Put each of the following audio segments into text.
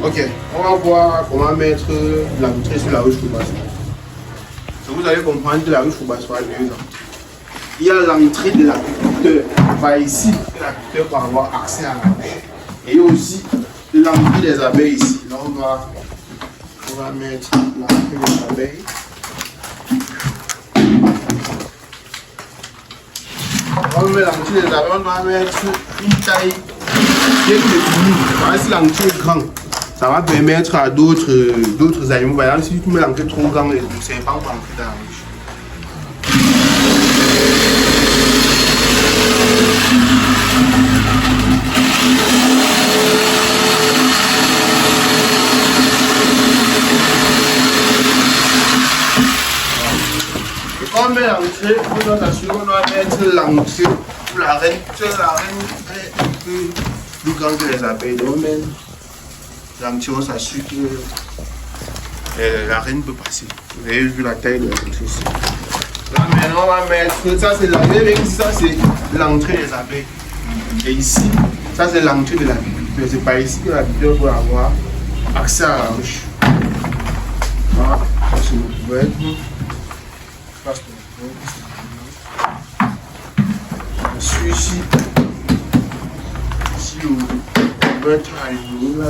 Ok, on va voir comment mettre l'entrée sur la ruche Foubassois. Vous allez comprendre que la ruche Foubassois a deux entrées. Il y a l'entrée de l'agriculteur, par ici, que l'agriculteur peut avoir accès à la ruche. Et aussi l'entrée des abeilles ici. Là, on va mettre l'entrée des abeilles. On va mettre l'entrée des abeilles, on va mettre une taille bien définie. Si l'entrée est grande, ça va permettre à d'autres animaux. Par exemple, si tu mets l'entrée trop grande, le serpent va entrer dans la ruche. On met l'entrée, on doit s'assurer qu'on doit mettre l'entrée pour la reine. La reine est un peu plus grande que les abeilles. Donc on met l'entrée, on s'assure que la reine peut passer. Vous avez vu la taille de l'entrée ici. Là maintenant on va mettre, ça c'est l'abeille, ça c'est l'entrée des abeilles. Et ici, ça c'est l'entrée de l'agriculteur. C'est par ici que l'agriculteur peut avoir accès à la ruche. Voilà, c'est le couvercle. Ici, on va travailler là,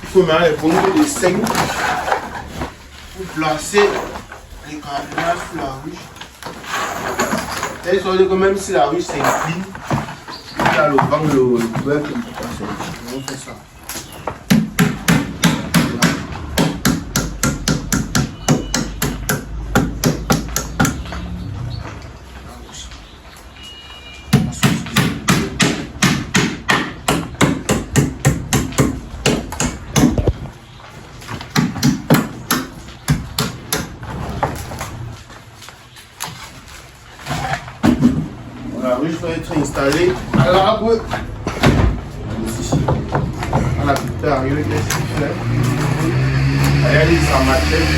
il faut mettre les bombes de 5 pour placer les cartelages sur la ruche. Et ça veut dire que même si la ruche s'incline, il y a le banc, le couvercle qui ne peut pas sortir. On fait ça. La ruche peut être installée à l'arbre. On a pu arriver, qu'est-ce qu'il fait? Allez, ça m'a tête.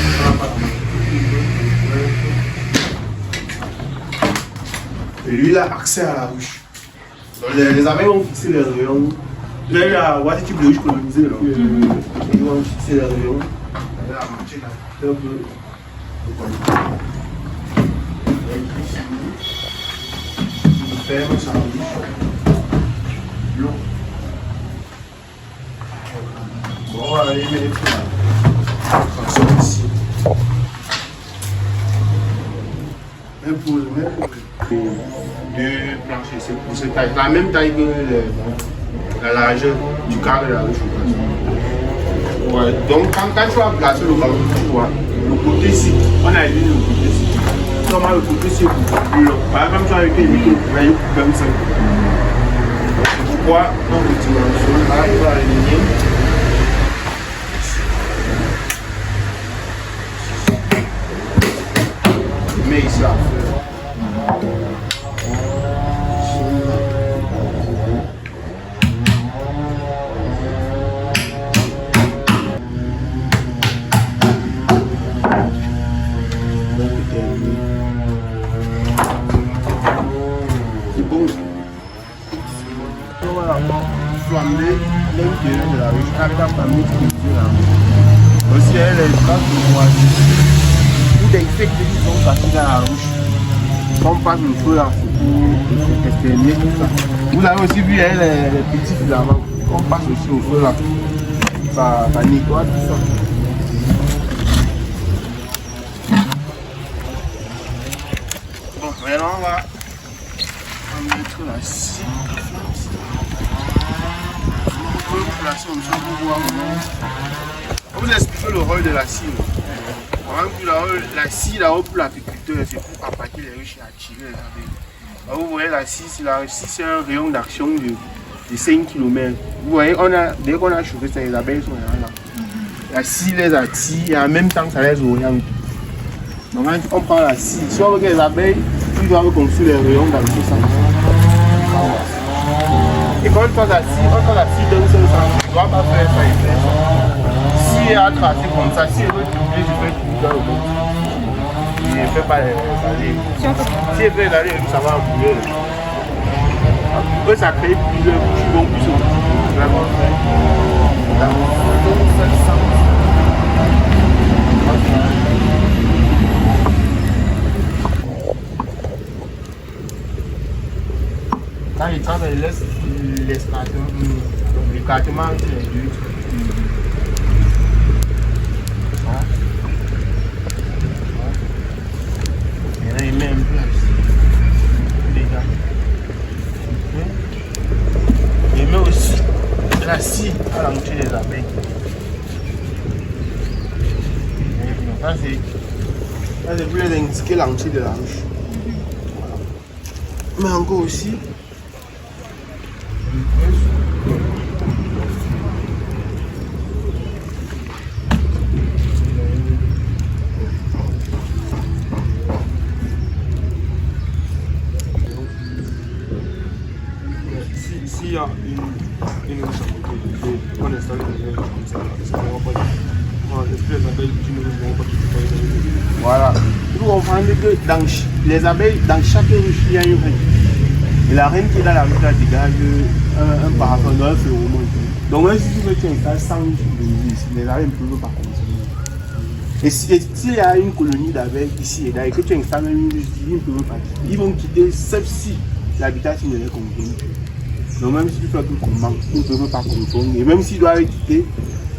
Et lui, il a accès à la ruche. Donc, les abeilles vont fixer les rayons. Là, il y a un type de ruche colonisée. Ils vont fixer les rayons. La moitié de la terre ferme sa ruche. L'eau. Bon, on va aller mettre la façon ici. Mais pour deux planchers, c'est pour cette taille. La même taille que la largeur du cadre de la ruche. Ouais. Donc quand tu vas placer le ballon, tu vois, le côté ici, on a vu le côté ici. Normalement le côté ici est beaucoup plus long. Par exemple, tu as avec les micros, il y a comme ça. C'est pourquoi on retire le sol, là, il va aligner. Mais ici, là. C'est bon. Flamber l'intérieur de la ruche avec la famille qui est là. Aussi, elle est traces de moitié. Ou des insectes qui sont partis dans la ruche. On passe le feu là pour exterminer tout ça. Vous avez aussi vu les petits filaments. On passe aussi au feu là. Ça nettoie tout ça. Bon, maintenant on va mettre la scie. On peut placer comme ça pour voir. On vous explique le rôle de la scie. La scie là-haut pour l'agriculteur, c'est pour attaquer les ruches et attirer les abeilles. Vous voyez la scie, c'est un rayon d'action de 5 km. Vous voyez, dès qu'on a chauffé ça, les abeilles sont là. La scie les attire et en même temps ça les oriente. Donc quand on prend la scie, si on veut que les abeilles, ils doivent construire les rayons dans le sens. Et quand on prend la scie d'un seul sens, on ne doit pas faire ça et faire ça. Si elle a tracé comme ça, si elle veut doubler, je vais doubler dans l'autre. Il ne fait pas les allées. Si elle fait les allées, ça va embrouiller. Eux, ça crée plusieurs bouches, ils vont plus au bout. Vraiment. Dans un seul sens. Quand ils travaillent, ils laissent l'écartement entre les deux. Et là, il met un peu déjà. Il met aussi la scie à l'entrée des abeilles. Ça, c'est pour les indiquer l'entrée de la ruche. Mais encore aussi, s'il y a une ruche on installe des abeilles comme ça, ça ne va pas. Voilà. Vous comprenez que dans les abeilles, dans chaque ruche, il y a une reine. Et la reine qui est dans la ruche, elle dégage un parfum d'un phéromone. Donc, même si tu veux que tu installes 100 les abeilles ne peuvent pas continuer. Et s'il y a une colonie d'abeilles ici et là, et que tu installes une ruche, ils ne peuvent pas quitter. Ils vont quitter, sauf si l'habitat ne les convient. Donc, même si tu fais tout comment, ils ne peuvent pas comprendre. Et même s'ils doivent quitter,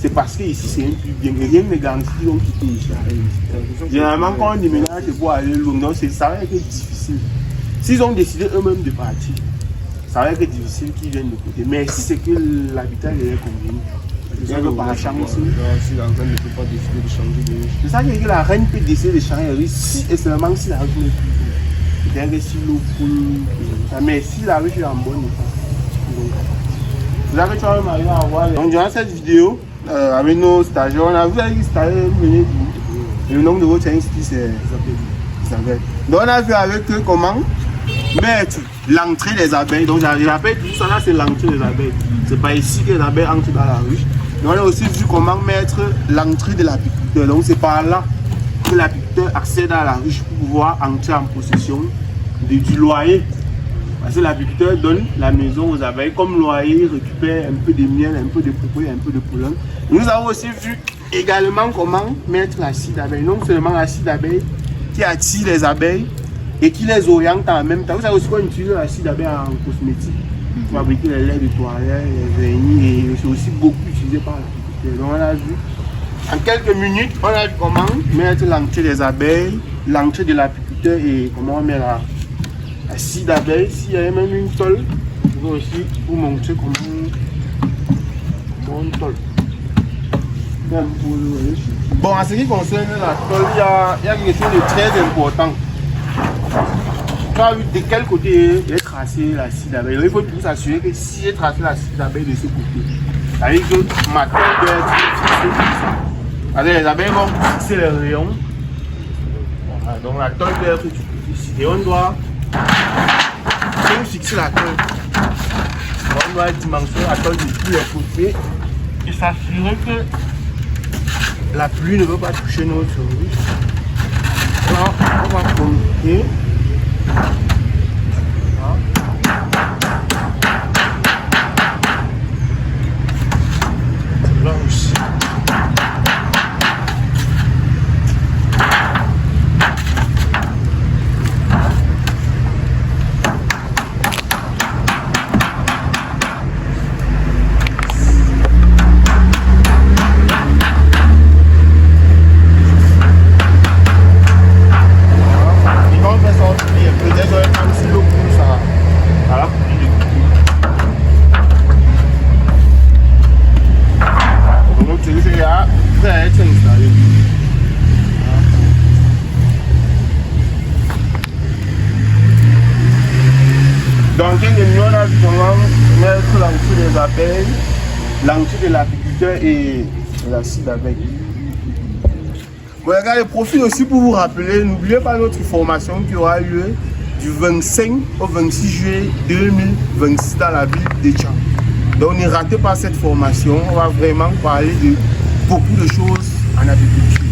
c'est parce que ici c'est un plus bien. Rien ne garantit qu'ils vont quitter ici. Généralement, quand on déménage, c'est pour aller loin. Donc, ça va être difficile. S'ils ont décidé eux-mêmes de partir, ça va être difficile qu'ils viennent de côté. Mais si c'est que l'habitat est convenu, c'est que par chance. Si la reine ne peut pas décider de changer de riche. C'est ça que la reine peut décider de changer de riche si et seulement si la riche n'est plus. C'est-à-dire si l'eau coule. Mais si la riche est en bonne état. C'est là que tu vas m'arriver à voir. Donc, durant cette vidéo, avec nos stagiaires, on a vu les stagiaires venir et le nom de votre institut c'est Isabelle. Donc on a vu avec eux comment mettre l'entrée des abeilles. Donc j'appelle tout ça là, c'est l'entrée des abeilles. C'est pas ici que les abeilles entrent dans la ruche. Donc on a aussi vu comment mettre l'entrée de l'apiculteur. Donc c'est par là que l'apiculteur accède à la ruche pour pouvoir entrer en possession du loyer. Parce que l'apiculteur donne la maison aux abeilles comme loyer, il récupère un peu de miel, un peu de propos, un peu de pollen. Nous avons aussi vu également comment mettre la scie d'abeille. Non seulement la scie d'abeille qui attire les abeilles et qui les oriente en même temps. Vous savez aussi qu'on utilise la scie d'abeille en cosmétique pour fabriquer les laits de toilette, les vernis, et c'est aussi beaucoup utilisé par l'apiculteur. Donc on a vu en quelques minutes, on a vu comment mettre l'entrée des abeilles, l'entrée de l'apiculteur et comment on met la scie d'abeille. S'il y a même une tôle, je vais aussi vous montrer comment une tôle. Bon, en ce qui concerne la tôle, il y a quelque chose de très important. Tu as vu de quel côté est tracé la scie d'abeille. Il faut toujours s'assurer que si j'ai tracé la scie d'abeille de ce côté, ça veut dire que ma tôle doit être fixée. Alors les abeilles vont fixer les rayons. Voilà, donc la tôle doit être ici. Et on doit fixer la tôle. On doit dimensionner la tôle de tous les côtés et s'assurer que la pluie ne veut pas toucher notre ruche. Alors, on va connecter. Là aussi. Peut-être l'entrée de l'agriculteur et la cible avec. Bon, regardez, profite aussi pour vous rappeler, n'oubliez pas notre formation qui aura lieu du 25 au 26 juillet 2026 dans la ville de Tchang. Donc ne ratez pas cette formation, on va vraiment parler de beaucoup de choses en agriculture.